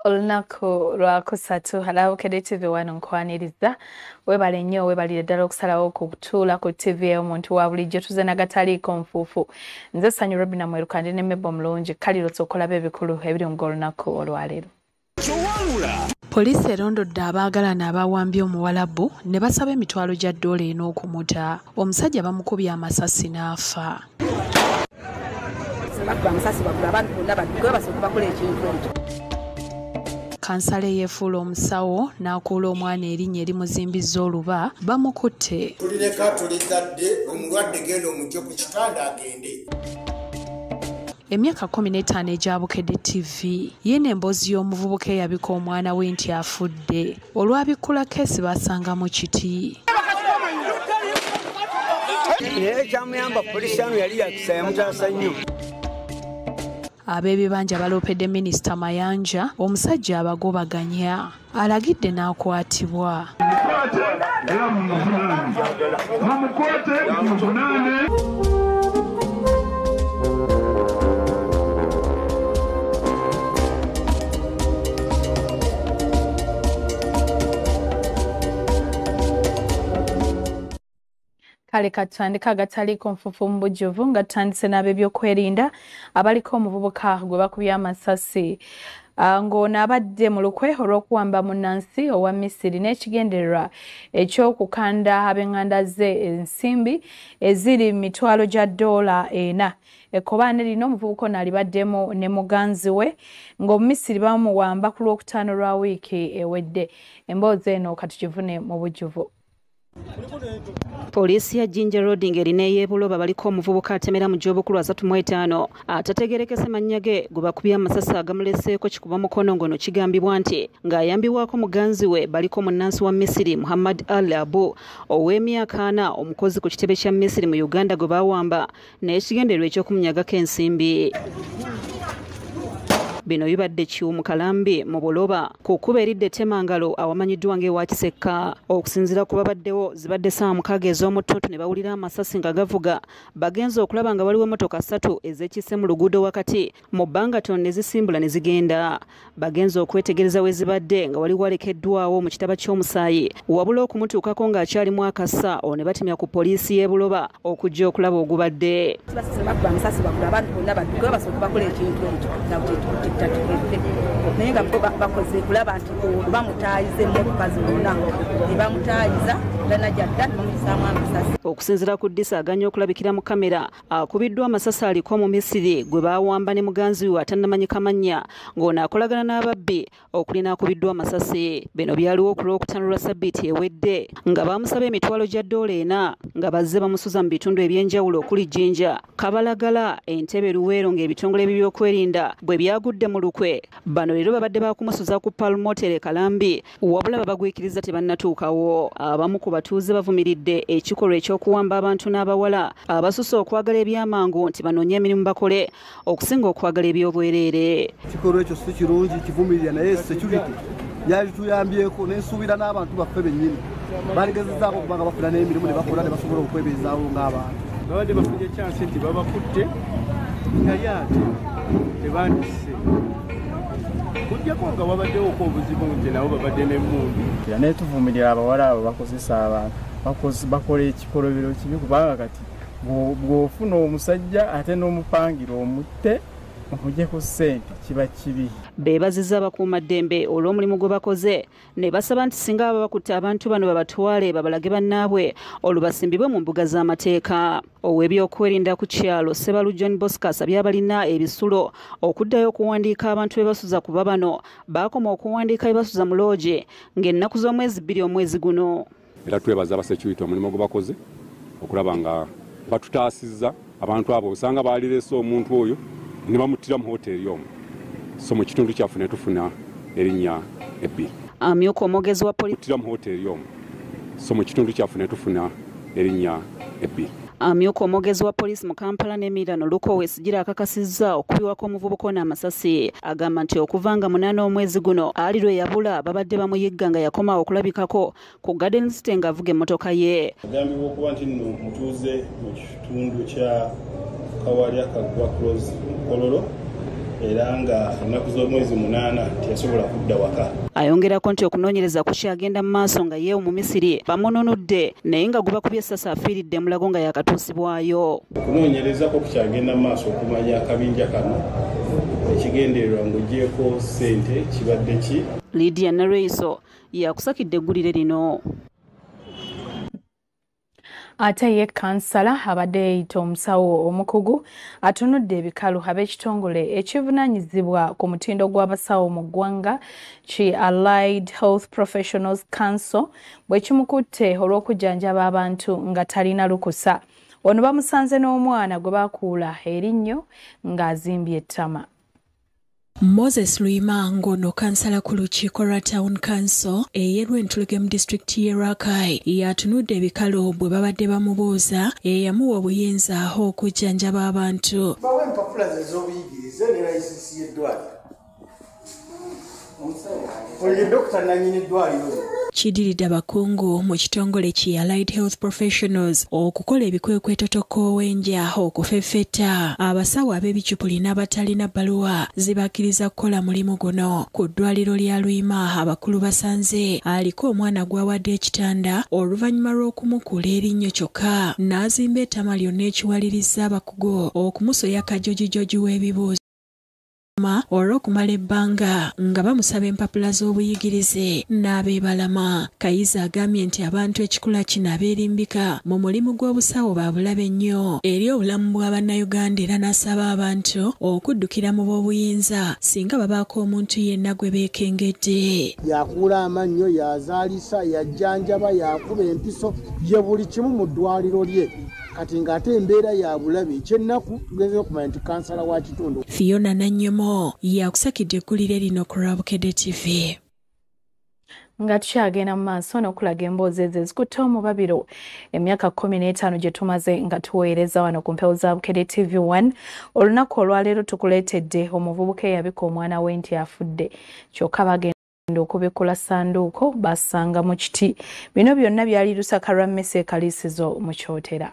Olunaku lwa kusatu halabukedde TV wano nkwaniriza webale nnyo webalire ddala okusalawo okutuula ku TV omuntu wa bulijjo tuze nagataliiko nfuufu nze Sanyu Robina Mwerukande ne Mebo Mulungi kalirotse okulaba ebikulu ebiri mu olunaku olwaleero. Poliisi erondodde abaagalana abawambye omuwalabu ne basaba emitwalo gya ddoola n'okumuta. Omusajja bamukubye amasasi n'afa. Kansala yeefuula omusawo n'akuula omwana erinnya erimuzimbizza oluba bamukutte. Tulireka tulitadde omulwadde genda omujje ku kitanda agende. Emyaka 15 egya Bukedde TV yene emboozi y'omuvubuka eyabika omwana we nti afudde. Olwabikula keesi basangamu kiti. Ekyamuyamba poliisi yano yali yakisa yamutaasa nnyo. Ab'ebibanja baloopedde Minisita Mayanja omusajja abagobaganya alagidde n'akwatibwa. Kale katandika agataliiko nfuufu mu bujjuvu nga tutandise n'ab'ebyokwerinda abaliko omuvubuka gwe bakubye amasasi ng'ono abadde mu lukwe olw'okuwamba munnansi owa Misiri n'ekigendererwa eky'okukanda ab'enganda ze ensimbi eziri mitwalo gya ddoola 4. Ekkobaane lino omuvubuka ono alibaddemu ne muganzi we ng'Omumisiri bamuwamba ku Lwokutaano lwa wiiki ewedde. Emboozi eno katugivune mu bujjuvu. Poliisi ya Jinja Road ng'erina ey'ebuloba baliko omuvubuka atemera mu gy'obukulu 35 atategerekese mannya ge gwe bakubye amasasi agamuleseeko kikuba mukono ngono kigambibwa nti ng'ayambibwako muganzi we baliko munnansi wa Misiri Muhammad Ali Abu ow'emyaka 4 omukozi ku kitebe kya Misiri mu Uganda gwe baawamba n'ekigendererwa eky'okumunyagako ensimbi. Bino bibadde Kiwumu Kalambi mu Buloba ku kkubo eridde Temangalo awamanyiddwa ng'ewa Kisekka. Okusinziira ku babaddewo zibadde ssaawa 6 ez'omuttuntu ne bawulira amasasi nga gavuga bagenze okulaba nga waliwo emmotoka 3 ezeekisse mu luguudo wakati mu bbanga tono ne zisimbula ne zigenda. Bagenze okwetegereza we zibadde nga waliwo alekeddwawo mu kitaba ky'omusaayi wabula okumutuukako ng'akyalimu akassa ono ne batemya ku poliisi y'e Buloba okujja okulaba ogubadde. Nenga bakoze kulaba nti bamutayize emmotoka zonna bamutayiza danajadda bamusaamu amasasi. Okusinziira ku ddisa aganya okulabikira mu kamera akubiddwa amasasi aliko mu Misiri gwe baawamba ne muganzi we atannamanyika mannya ng'ono akolagana n'ababbi okulina akubiddwa amasasi. Bino byaliwo ku Lwokutaano lwa Ssabbiiti ewedde nga bamusaba emitwalo gya ddoola 4 nga bazze bamusuza mu bitundu eby'enjawulo okuli Jinja, Kabalagala, Entebbe, Luweero ng'ebitongole by'ebyokwerinda bwe byagudde mu lukwe. Bano leero babadde bakumusuza ku Palmotere Kalambi wabula babagwikiriza tebannatuukawo. Abamu ku batuuze bavumiridde ekikolwa eky'okuwamba abantu n'abawala abasusse okwagala ebyamangu nti banoonye emirimu bakole okusinga okwagala ebyobwereere. Ekikolwa ekyo si kirungi kivumirira naye security yali tuyambyeko n'ensuubira n'abantu baffe bennyini baligezezzaako okuba nga bafuna n'emirimu ne bakola ne basobola okwebezaawo ng'abantu. Babadde bafunye chansi nti babakutte naye ate tebandisse kujjako nga wabaddewo obuzibu nti nabo babadde n'emmundu. Naye tuvumirira abawala abo bakozesa abantu bakola ekikolobero kibi kubanga kati bw'ofuna omusajja ate n'omupangira omutte okujjeko ssente kiba kibi. Beebazizza abakuumaddembe olw'omulimu gwe bakoze ne basaba nti singa baba bakutte abantu bano babatwale babalage bannaabwe olwo basimbibwe mu mbuga z'amateeka. Ow'ebyokwerinda ku kyalo Ssebalu John Bosco asabye abalina ebisulo okuddayo okuwandiika abantu be basuza kuba bano baakoma okuwandiika be basuza mu looje ng'ennaku z'omwezi 2 omwezi guno. Era twebaza abasekyuiti omulimu gwe bakoze okulaba nga batutaasizza abantu abo osanga baalirese omuntu oyo ne bamuttira mu hoteeri omu. So mu kitundu kyaffe ne tufuna erinnya ebbi. Amyuka omwogezi wa poliisi mu hoteeri omu. So mu kitundu kyaffe ne tufuna erinnya ebbi. Amyuka omwogezi wa poliisi mu Kampala n'Emirano Luko Weesigira akakasizza okubiwako omuvubuka n'amasasi agamba nti okuva nga 8 omwezi guno ali lwe yabula babadde bamuyigga nga yakoma okulabikako ku Garden City ng'avuga emmotoka ye. Agambibwa okuba nti nno mutuuze mu kitundu kya Kawalya Kagwa Close Kololo era nga ennaku z'omwezi 8 teyasobola kudda waka. Ayongerako nti okunoonyereza kukyagenda mu maaso nga ye Omumisiri bamununudde naye nga gubakubye essasi afiiridde mulago nga yakatuusibwayo. Okunoonyereza ko kukyagenda mu maaso okumanya akabinja kano ekigendererwa ng'oggyeko ssente kibadde ki. Lydia Nareiso yakusakidde eggulire lino. Ate ye kansala abadde yayita omusawo omukugu atunudde ebikalu ab'ekitongole ekivunaanyizibwa ku mutindo gw'abasawo mu ggwanga ki Allied Health Professionals Council bwe kimukutte olw'okujjanjaba abantu nga talina lukusa. Ono bamusanze n'omwana gwe baakuula erinnyo ng'azimbye ettama. Moses Luima ngono kansala ku lukiiko lwa Town Council ey'Rwentulege mu disitulikiti y'e Rakai yatunudde ebikalo bwe babadde bamubuuza eyamuwa obuyinza okujjanjaba abantu. Bawe empapula ze z'obuyigirize ne layisisi y'eddwaliro. Oli dokita nannyini ddwaliro. Kidiridde abakungu mu kitongole ki Allied Health Professionals okukola ebikwekweto w'enja okufeffeta abasawo ab'ebicupuli n'abatalina bbaluwa zibakkiriza kukola mulimu guno. Ku ddwaliro lya Luima abakulu basanze aliko omwana gwawadde ekitanda oluvannyuma lw'okumukuula erinnyo kyokka n'azimba ettama lyonna ekiwaliriza abakugu okumusoya kajojijoji w'ebibuuzo olw'okumala ebbanga nga bamusaba empapula z'obuyigirize n'abeebalama. Kayiza agambye nti abantu ekikula kino abeerimbika mu mulimu gw'obusawo babulabe nnyo eri obulamu bw'Abannayuganda era n'asaba abantu okuddukira mu b'obuyinza singa babaako omuntu yenna gwe beekengedde. Yakuula amannyo, yazaalisa, yajjanjaba, yakuba empiso, ye buli kimu mu ddwaliro lye. Kati ng'ate embeera ya bulabe ekyennaku tugenze okumanya nti kansala wa kitundu. Fiona Nannyomo yakusakidde eggulire lino ku Rabukedde TV. Nga tukyagenda mu maaso n'okulaga emboozi ezo ezikutte omubabiro emyaka 15 gye tumaze nga tuweereza wano ku mpewo za Bukedde TV1. Olunaku olwaleero tukuleetedde omuvubuka eyabika omwana we nti afudde kyokka bagenda okubikula sanduuko basanga mu kiti. Bino byonna byali lusaka lwa mmese ekaliisizo mu kyotera.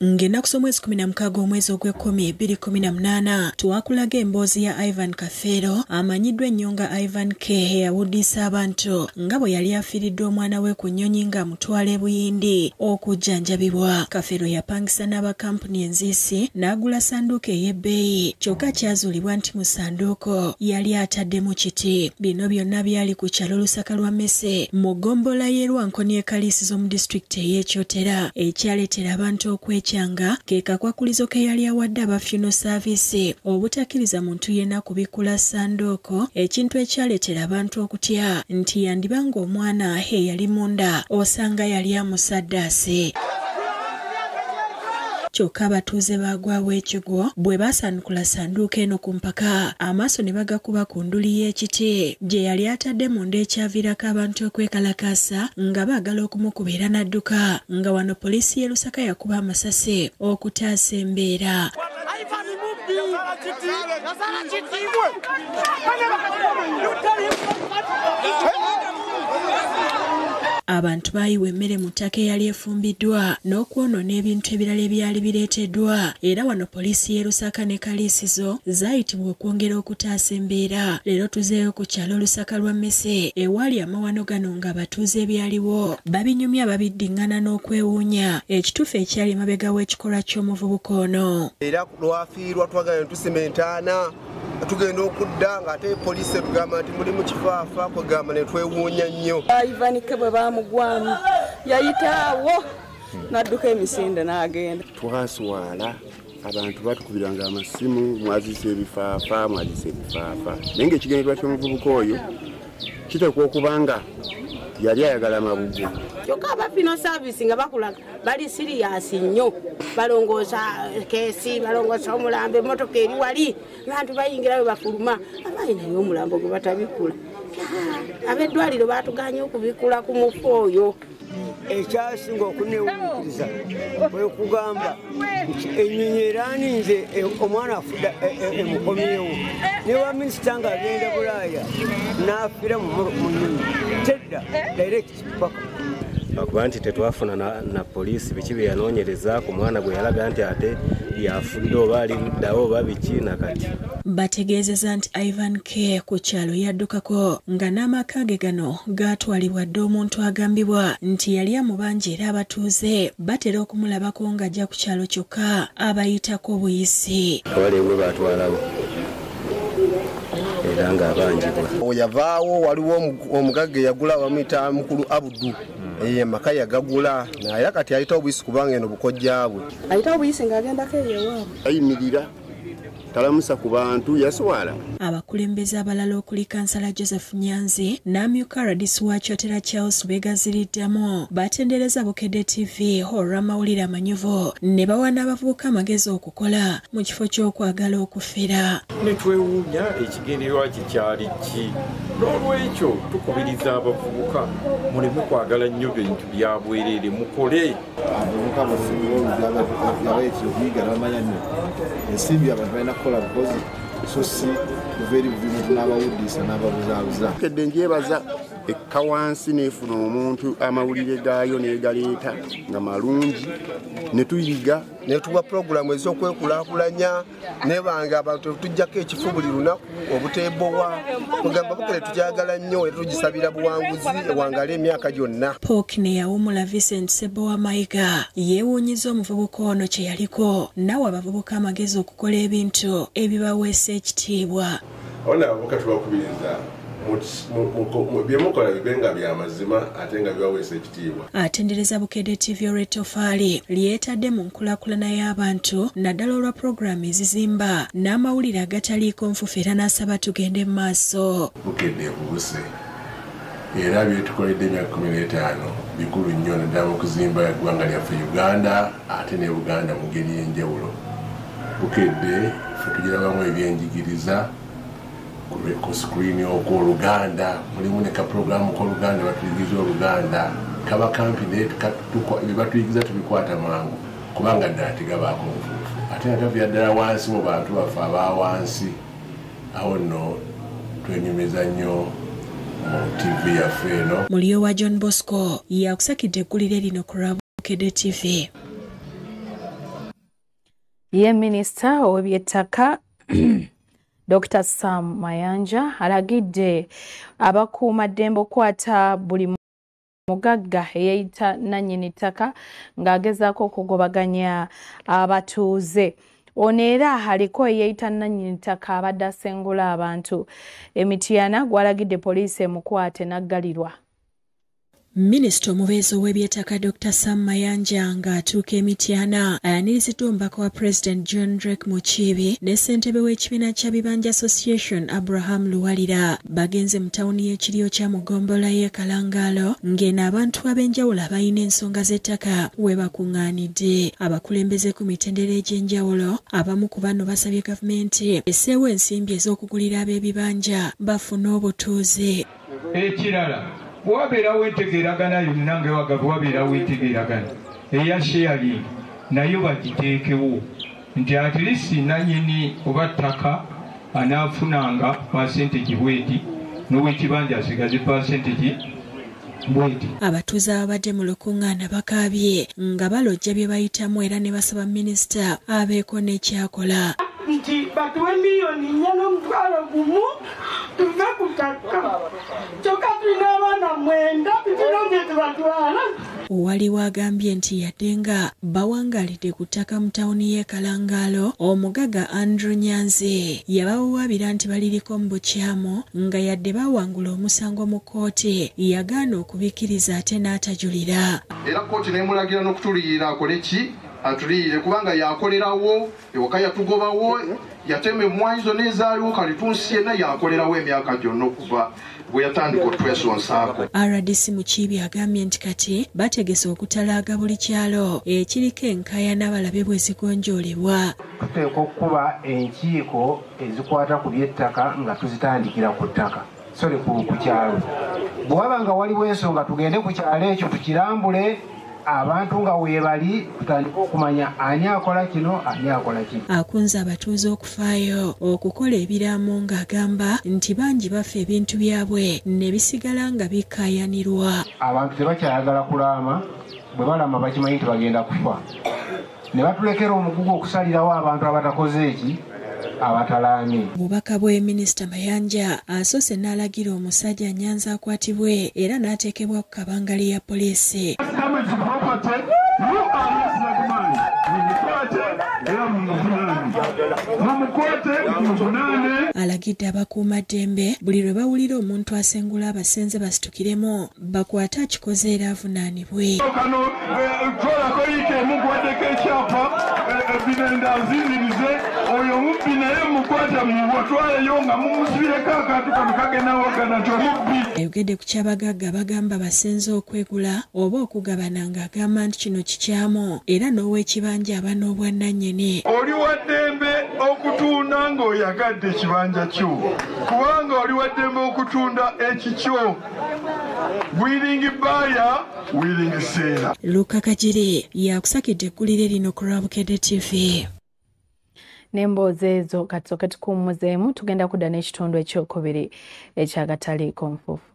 Ng'ennaku z'omwezi 16 omwezi ogw'Ekkumi 2018 twakulaga emboozi ya Ivan Kafeero amanyiddwa ennyo nga Ivan K eyawuddisa abantu nga bwe yali afiiriddwa omwana we ku nnyonyi ng'amutwala e Buyindi okujjanjabibwa. Kafeero yapangisa n'abakampuni enziisi n'agula sanduuko ey'ebbeeyi kyokka kyazuulibwa nti mu sanduuko yali atadde mu kiti. Bino byonna byali ku kyalo Lusaka lwa Mmese mu ggombolola y'e Rwankoni ekaliisizo mu disitulikiti ey'Ekyotera ekyaleetera abantu okwekyanga ke kakwakulizo ke yali awadde aba funeral service obutakkiriza muntu yenna kubikula sanduuko, ekintu ekyaleetera abantu okutya nti yandibanga omwana eyali munda osanga yali amusaddaase. Kyokka abatuuze baagwawo ekigwo bwe baasaanikula sanduuko eno ku mpaka amaaso ne bagakuba ku nduli y'ekiti gye yali atadde munda ekyaviirako abantu okwekalakaasa nga baagala okumukuba n'adduka nga wano poliisi y'e Lusaka yakuba amasasi okutaasa embeera. Abantu baayiwa emmere mu ttaka eyali efumbiddwa n'okwonoona ebintu ebirala ebyali bireeteddwa era wano poliisi y'e Lusaka ne kaliisizo zaayitibwa okwongera okutaasa embeera. Leero tuzeeyo ku kyalo Lusaka lwa Mmese ewaali amawano gano ng'abatuuze ebyaliwo babinyumya babiddiŋŋana n'okwewuunya ekituufu ekyali emabega w'ekikolwa ky'omuvubuka ono. Era lwafiirwa twagala ne tusimentaana tugenda okudda ng'ate poliisi etugamba nti muli mu kifaafa kwegamba ne twewuunya nnyo. Ivan K bwe bamugwamu yayitaawo n'adduka emisinde n'agenda. Twaswala abantu batukubiranga amasimu mwazise ebifaafa naye ng'ekigendererwa ky'omuvubuka oyo kitekwa okubanga yali ayagala mabugo. Kyokka aba funeral service nga bakulaga bali siriyasi nnyo, balongoosa keesi, balongoosa omulambo, emmotoka eri wali abantu bayingira we bafuluma abayi naye omulambo gwe batabikula. Ab'eddwaliro baatuganye okubikula ku mufu oyo. Ekyasinga okunewuukiriza kwe kugamba nti ennyonyi eraaninze omwana afudda emukomyewo ne wa minisita ng'agenda Bulaaya n'afiira mu nnyonyi tedda direct paka akuba nti tetwafuna na poliisi biki bye yanoonyereza ku mwana gwe yalaga nti ate yafudde oba ali luddawo oba biki nakati. Bategeezeza nti Ivan K ku kyalo yaddukako nga n'amaka ge gano gaatwalibwa dde omuntu agambibwa nti yali amubanja era abatuuze batera okumulabako ng'ajja ku kyalo kyokka abayitako obuyisi. Abalengwe baatwalawo era ng'abanjibwa. Yavaawo waliwo omugagga yagula bamuyita mukulu Abudu. Maka yagagula naye kati ayita obuyisi kubanga eno bukojjaabwe. Ayita obuyisi ng'agendako eyewaabwe. Ayimirira talamusa ku bantu yaswala. Abakulembeze abalala okuli kansala Joseph Nyanzi n'amyuka radisi wa Kyotera Charles Begaziriddamu batendereza Bukedde TV olw'amawulire amanyuvu ne bawa n'abavubuka amagezi okukola mu kifo ky'okwagala okufera. Ne twewuunya ekigendererwa kyali ki. N'olwekyo tukubiriza abavubuka muleme kwagala nnyo bintu bya bwereere mukole. Abavubuka basinga ekyokuyiga bamanya nnyo ensimbi abantu balina kukola bukozi so si very vimu n'abawuddisa n'ababuzaabuza. Kedde njebaza ekka wansi neefuna omuntu amawulire gaayo neegaleeta nga malungi ne tuyiga ne tuwa puroguramu ez'okwekulaakulanya nebanga abantu tujjako ekifo buli lunaku obuteebowa kugamba Bukedde tukyagala nnyo era tugisabira buwanguzi ewangala emyaka gyonna. Pok ne yawumula Vincent Sebowa Mayiga yeewuunyiza omuvubuka ono kye yaliko nawe abavubuka amagezi okukola ebintu ebibaweesa ekitiibwa. Ona abavubuka tubakubiriza byemukola bibenga bya mazima ate nga bibaweesa ekitiibwa. Atendereza Bukedde TV Retofaali lyetadde mu nkulaakulana y'abantu naddala olwa puroguramu ezizimba n'amawulire agataliiko nfufu era n'asaba tugende mu maaso. Bukedde ebubuse era byetukoledde emyaka 15 bikulu nnyo naddala mu kuzimba eggwanga lyaffe Uganda ate ne Buganda mu ngeri y'enjawulo. Bukedde ffe tugirabamu ebyenjigiriza ku screen oko Oluganda mulimu ne ka programu ko Oluganda batuyigiza Oluganda kaba kampine batuyigiza tubikwata mangu kubanga ddala tegabaako nfuufu ate nga tuvira ddala wansi mu bantu baffe aba wansi awo nno twenyumiza nnyo mu TV yaffe eno. Mulio wa John Bosco yakusakidde eggulire lino ku Bukedde TV. Ye Minisita ow'ebyettaka Dr. Sam Mayanja alagidde abakuumaddembe okwata buli mugagga eyayita nannyini ttaka ng'agezaako okugobaganya abatuuze. Ono era aliko eyayita nannyini ttaka abadde asengula abantu. Emityana gwalagidde poliisi emukwate n'aggalirwa. Minisita omubeezi ow'ebyettaka Dr. Sam Mayanja ng'atuuka Emityana ayaniriziddwa omubaka wa President John Drake Mukiibi ne ssentebe w'ekibiina kya Bibanja Association Abraham Luwalira bagenze mu tawuni y'ekiryo kya Mugombola y'e Kalangalo ng'eno abantu ab'enjawulo abalina ensonga z'ettaka we bakuŋŋaanidde. Abakulembeze ku mitendera egy'enjawulo abamu ku bano basabye gavumenti esseewo ensimbi ez'okugulira ab'ebibanja bafune obutuuze. Ekirala wabeerawo entegeeragana yonna ng'ewagavu wabeerawo entegeeragana eya sharing nayo bagiteekewo nti atirisi nannyini oba ttaka anaafunanga pasentegi bweti n'owekibanja asigaze pasentegi bweti. Abatuuze ababadde mu lukuŋŋaana bakaabye nga balojja bye bayitamu era ne basaba minisita abeeko n'ekyakola. Nti batuwe miliyoni 4.1 tuve ku ttaka kyokka tulina abaana 9 tulina tubatwala. Waliwo agambye nti yadde nga bawangalidde ku ttaka mu tawuni y'e Kalangalo omugagga Andrew Nyanzi yabawaabira nti baliriko mu bukyamu nga yadde bawangula omusango mu kkooti yagaana okubikkiriza ate n'atajulira. Era kkooti n'emulagira n'okutuliyira akole ki atuliyire kubanga yakolerawo ewaka yatugobawo yatema emmwanyi zonna ezaaliwo kali tunsi yenna yakolerawo emyaka gyonna okuva bwe yatandika otwesonsaako. RDC Mukiibi agambye nti kati bategese okutalaaga buli kyalo ekiriko enkaayana balabe bwe zigonjoolebwa. Tuteekwa okukuba enkiiko ezikwata ku by'ettaka nga tuzitandikira ku ttaka sole ku kyalo. Bwe waba nga waliwo ensonga tugende ku kyalo ekyo tukirambule abantu nga weebali tutandika okumanya ani akola kino ani akola kino. Akunze abatuuze okufaayo okukola ebiraamo ng'agamba nti bangi bafa ebintu byabwe ne bisigala nga bikaayanirwa. Abantu tebakyayagala kulaama, bwe balama bakimanyi tebagenda kufa. Ne batulekera omugugu okusalirawo abantu abatakoze eki abatalaamye. Obubaka bwe Minisita Mayanja asoose n'alagira omusajja Nyanza akwatibwe era n'ateekebwa ku kabangali ya poliisi. Alagidde abakuumaddembe buli lwe bawulira omuntu asengula abasenze basitukiremu bakwate akikoze era avunaanibwe. Ayogedde ku kyabagagga bagamba basenze okwegula oba okugabana ng'agamba nti kino kikyamu era n'ow'ekibanja aba n'obwannannyini. Oli waddembe okutunda ng'oyagadde ekibanja kyo kubanga oli waddembe okutunda ekikyo. Willing buyer, willing seller. Luka Kajiri yakusakidde eggulire lino ku Lwabukedde TV. N'emboozi ezo kati tukuumuzeemu tugenda kudda n'ekitundu ekyokubiri eky'akatale k'Onfuufu.